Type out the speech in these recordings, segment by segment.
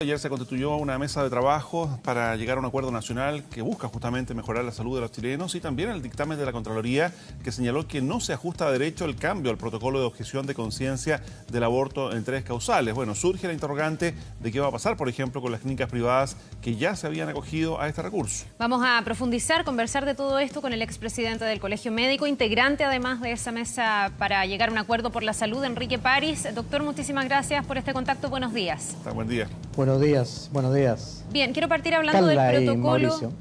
Ayer se constituyó una mesa de trabajo para llegar a un acuerdo nacional que busca justamente mejorar la salud de los chilenos y también el dictamen de la Contraloría que señaló que no se ajusta a derecho el cambio al protocolo de objeción de conciencia del aborto en 3 causales. Bueno, surge la interrogante de qué va a pasar, por ejemplo, con las clínicas privadas que ya se habían acogido a este recurso. Vamos a profundizar, conversar de todo esto con el expresidente del Colegio Médico, integrante además de esa mesa para llegar a un acuerdo por la salud, Enrique París. Doctor, muchísimas gracias por este contacto. Buenos días. Buen día. Buenos días, buenos días. Bien, quiero partir hablando Carla del protocolo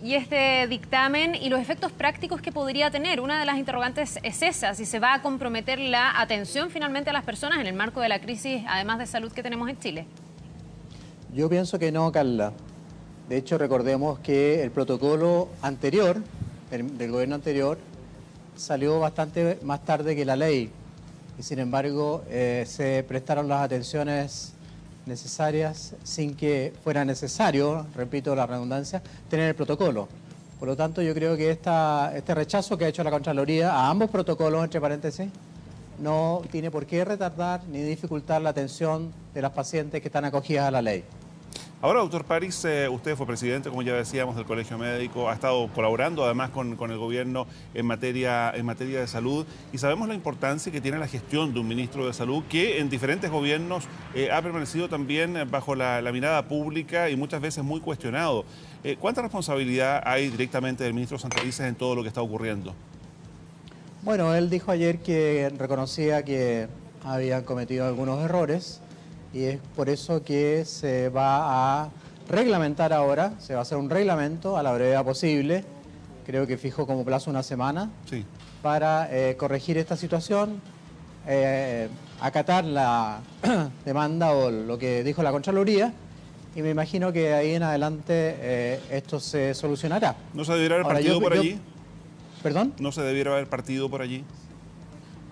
y este dictamen y los efectos prácticos que podría tener. Una de las interrogantes es esa, si se va a comprometer la atención finalmente a las personas en el marco de la crisis, además de salud, que tenemos en Chile. Yo pienso que no, Carla. De hecho, recordemos que el protocolo anterior, del gobierno anterior, salió bastante más tarde que la ley. Y sin embargo, se prestaron las atenciones necesarias sin que fuera necesario, repito la redundancia, tener el protocolo. Por lo tanto, yo creo que este rechazo que ha hecho la Contraloría a ambos protocolos, entre paréntesis, no tiene por qué retardar ni dificultar la atención de las pacientes que están acogidas a la ley. Ahora, doctor París, usted fue presidente, como ya decíamos, del Colegio Médico, ha estado colaborando además con el gobierno en materia de salud y sabemos la importancia que tiene la gestión de un ministro de salud que en diferentes gobiernos ha permanecido también bajo la mirada pública y muchas veces muy cuestionado. ¿Cuánta responsabilidad hay directamente del ministro Santelices en todo lo que está ocurriendo? Bueno, él dijo ayer que reconocía que habían cometido algunos errores. Y es por eso que se va a reglamentar ahora, se va a hacer un reglamento a la brevedad posible, creo que fijó como plazo una semana, sí, para corregir esta situación, acatar la demanda o lo que dijo la Contraloría, y me imagino que de ahí en adelante esto se solucionará. ¿No se debiera haber partido por allí? ¿Perdón? ¿No se debiera haber partido por allí?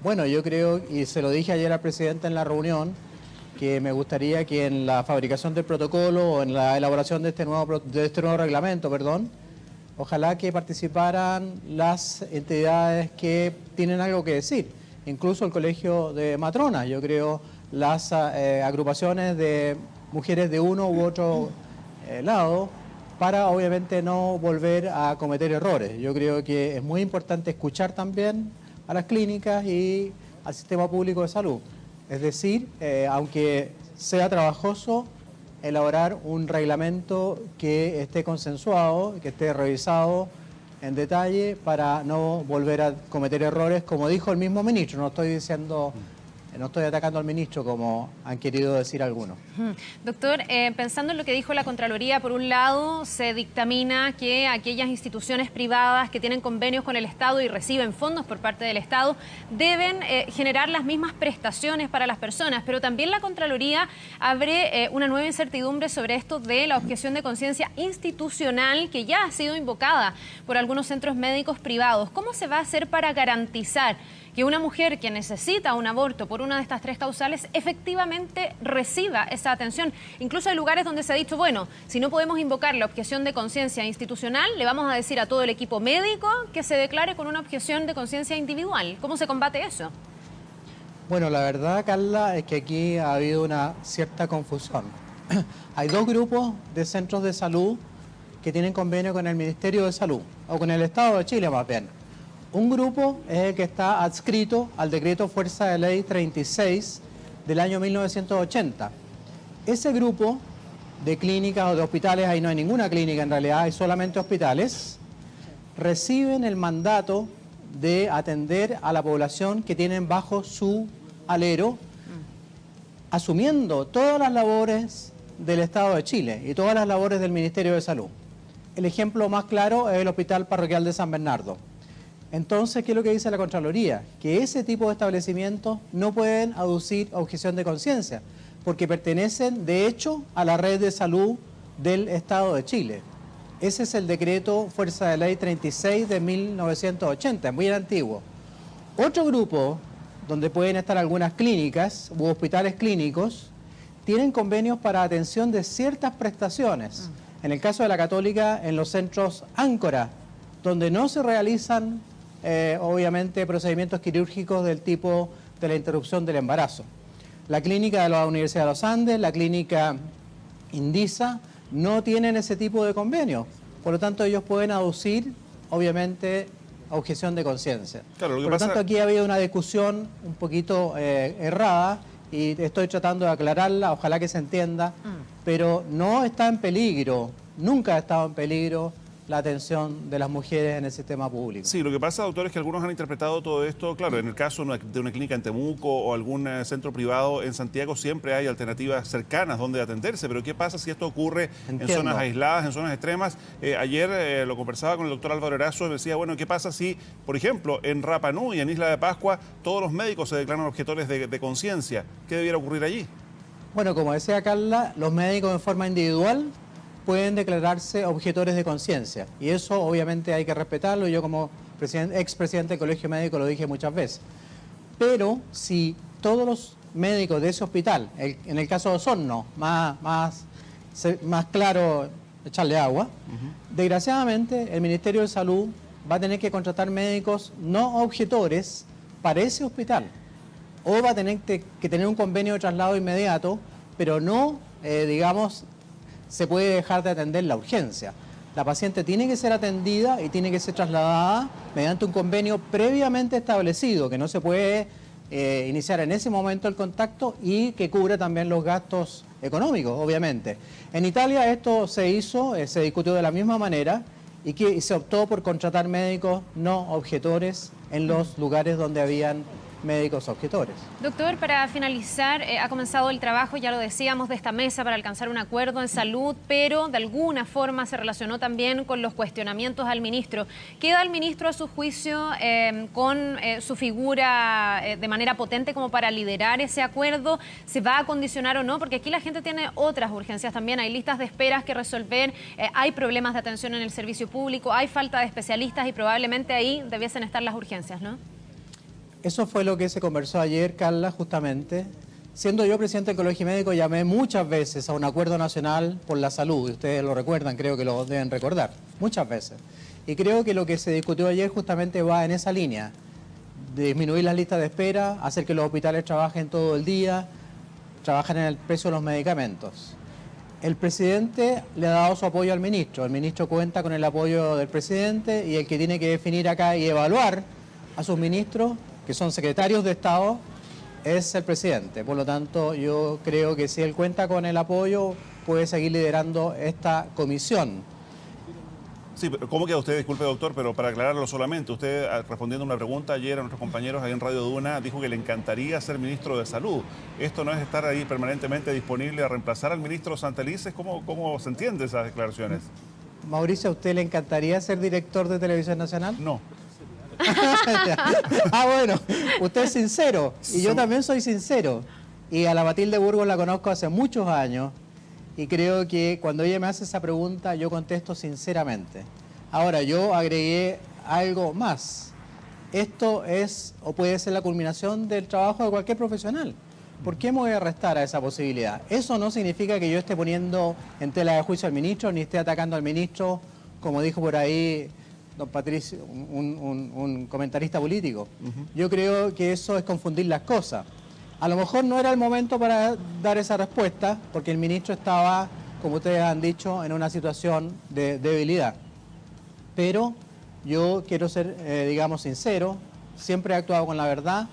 Bueno, yo creo, y se lo dije ayer al presidente en la reunión, que me gustaría que en la fabricación del protocolo o en la elaboración de este nuevo reglamento, ojalá que participaran las entidades que tienen algo que decir, incluso el Colegio de Matronas, yo creo las agrupaciones de mujeres de uno u otro lado, para obviamente no volver a cometer errores. Yo creo que es muy importante escuchar también a las clínicas y al sistema público de salud. Es decir, aunque sea trabajoso, elaborar un reglamento que esté consensuado, que esté revisado en detalle para no volver a cometer errores, como dijo el mismo ministro. No estoy atacando al ministro como han querido decir algunos. Doctor, pensando en lo que dijo la Contraloría, por un lado se dictamina que aquellas instituciones privadas que tienen convenios con el Estado y reciben fondos por parte del Estado deben generar las mismas prestaciones para las personas, pero también la Contraloría abre una nueva incertidumbre sobre esto de la objeción de conciencia institucional que ya ha sido invocada por algunos centros médicos privados. ¿Cómo se va a hacer para garantizar que una mujer que necesita un aborto por una de estas 3 causales efectivamente reciba esa atención? Incluso hay lugares donde se ha dicho, bueno, si no podemos invocar la objeción de conciencia institucional, le vamos a decir a todo el equipo médico que se declare con una objeción de conciencia individual. ¿Cómo se combate eso? Bueno, la verdad, Carla, es que aquí ha habido una cierta confusión. Hay 2 grupos de centros de salud que tienen convenio con el Ministerio de Salud, o con el Estado de Chile más bien. Un grupo es el que está adscrito al decreto Fuerza de Ley 36 del año 1980. Ese grupo de clínicas o de hospitales, ahí no hay ninguna clínica en realidad, hay solamente hospitales, reciben el mandato de atender a la población que tienen bajo su alero, asumiendo todas las labores del Estado de Chile y todas las labores del Ministerio de Salud. El ejemplo más claro es el Hospital Parroquial de San Bernardo. Entonces, ¿qué es lo que dice la Contraloría? Que ese tipo de establecimientos no pueden aducir objeción de conciencia, porque pertenecen, de hecho, a la red de salud del Estado de Chile. Ese es el decreto Fuerza de Ley 36 de 1980, es muy antiguo. Otro grupo, donde pueden estar algunas clínicas u hospitales clínicos, tienen convenios para atención de ciertas prestaciones. En el caso de la Católica, en los centros Áncora, donde no se realizan obviamente procedimientos quirúrgicos del tipo de la interrupción del embarazo. La clínica de la Universidad de los Andes, la clínica INDISA no tienen ese tipo de convenio. Por lo tanto, ellos pueden aducir, obviamente, objeción de conciencia. Claro, por lo tanto, aquí ha habido una discusión un poquito errada y estoy tratando de aclararla, ojalá que se entienda, pero no está en peligro, nunca ha estado en peligro la atención de las mujeres en el sistema público. Sí, lo que pasa, doctor, es que algunos han interpretado todo esto, claro, en el caso de una clínica en Temuco o algún centro privado en Santiago siempre hay alternativas cercanas donde atenderse, pero ¿qué pasa si esto ocurre en zonas aisladas, en zonas extremas? Ayer lo conversaba con el doctor Álvaro Erazo y me decía, bueno, ¿qué pasa si, por ejemplo, en Rapa Nui, en Isla de Pascua, todos los médicos se declaran objetores de conciencia? ¿Qué debiera ocurrir allí? Bueno, como decía Carla, los médicos en forma individual pueden declararse objetores de conciencia y eso obviamente hay que respetarlo. Yo como expresidente del Colegio Médico lo dije muchas veces. Pero si todos los médicos de ese hospital, en el caso de Osorno, más claro echarle agua, desgraciadamente el Ministerio de Salud va a tener que contratar médicos no objetores para ese hospital o va a tener que tener un convenio de traslado inmediato, pero no, digamos, se puede dejar de atender la urgencia. La paciente tiene que ser atendida y tiene que ser trasladada mediante un convenio previamente establecido, que no se puede iniciar en ese momento el contacto y que cubre también los gastos económicos, obviamente. En Italia esto se hizo, se discutió de la misma manera y se optó por contratar médicos no objetores en los lugares donde habían médicos objetores. Doctor, para finalizar, ha comenzado el trabajo, ya lo decíamos, de esta mesa para alcanzar un acuerdo en salud, pero de alguna forma se relacionó también con los cuestionamientos al ministro. ¿Queda el ministro a su juicio con su figura de manera potente como para liderar ese acuerdo? ¿Se va a condicionar o no? Porque aquí la gente tiene otras urgencias también, hay listas de esperas que resolver, hay problemas de atención en el servicio público, hay falta de especialistas y probablemente ahí debiesen estar las urgencias, ¿no? Eso fue lo que se conversó ayer, Carla, justamente. Siendo yo presidente del Colegio Médico, llamé muchas veces a un acuerdo nacional por la salud. Ustedes lo recuerdan, creo que lo deben recordar, muchas veces. Y creo que lo que se discutió ayer justamente va en esa línea. Disminuir las listas de espera, hacer que los hospitales trabajen todo el día, trabajar en el precio de los medicamentos. El presidente le ha dado su apoyo al ministro. El ministro cuenta con el apoyo del presidente y el que tiene que definir acá y evaluar a sus ministros, que son secretarios de Estado, es el presidente. Por lo tanto, yo creo que si él cuenta con el apoyo, puede seguir liderando esta comisión. Sí, pero ¿cómo queda usted? Disculpe, doctor, pero para aclararlo solamente, usted respondiendo a una pregunta ayer a nuestros compañeros ahí en Radio Duna, dijo que le encantaría ser ministro de Salud. Esto no es estar ahí permanentemente disponible a reemplazar al ministro Santelices. ¿Cómo se entiende esas declaraciones? Mauricio, ¿a usted le encantaría ser director de Televisión Nacional? No. Bueno, usted es sincero y yo también soy sincero. Y a la Matilde Burgos la conozco hace muchos años y creo que cuando ella me hace esa pregunta yo contesto sinceramente. Ahora, yo agregué algo más. Esto es o puede ser la culminación del trabajo de cualquier profesional. ¿Por qué me voy a restar a esa posibilidad? Eso no significa que yo esté poniendo en tela de juicio al ministro ni esté atacando al ministro, como dijo por ahí don Patricio, un comentarista político. Yo creo que eso es confundir las cosas. A lo mejor no era el momento para dar esa respuesta, porque el ministro estaba, como ustedes han dicho, en una situación de debilidad. Pero yo quiero ser, digamos, sincero, siempre he actuado con la verdad,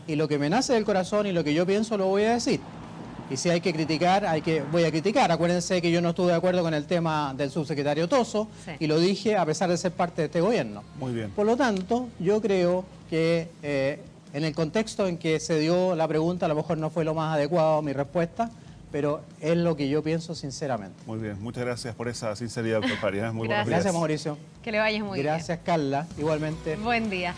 y lo que me nace del corazón y lo que yo pienso lo voy a decir. Y si hay que criticar, voy a criticar. Acuérdense que yo no estuve de acuerdo con el tema del subsecretario Tosso, sí, y lo dije a pesar de ser parte de este gobierno. Muy bien. Por lo tanto, yo creo que en el contexto en que se dio la pregunta, a lo mejor no fue lo más adecuado mi respuesta, pero es lo que yo pienso sinceramente. Muy bien, muchas gracias por esa sinceridad, doctor Farías. Muy buenos días. Gracias, Mauricio. Que le vayas muy bien. Gracias, Carla, igualmente. Buen día.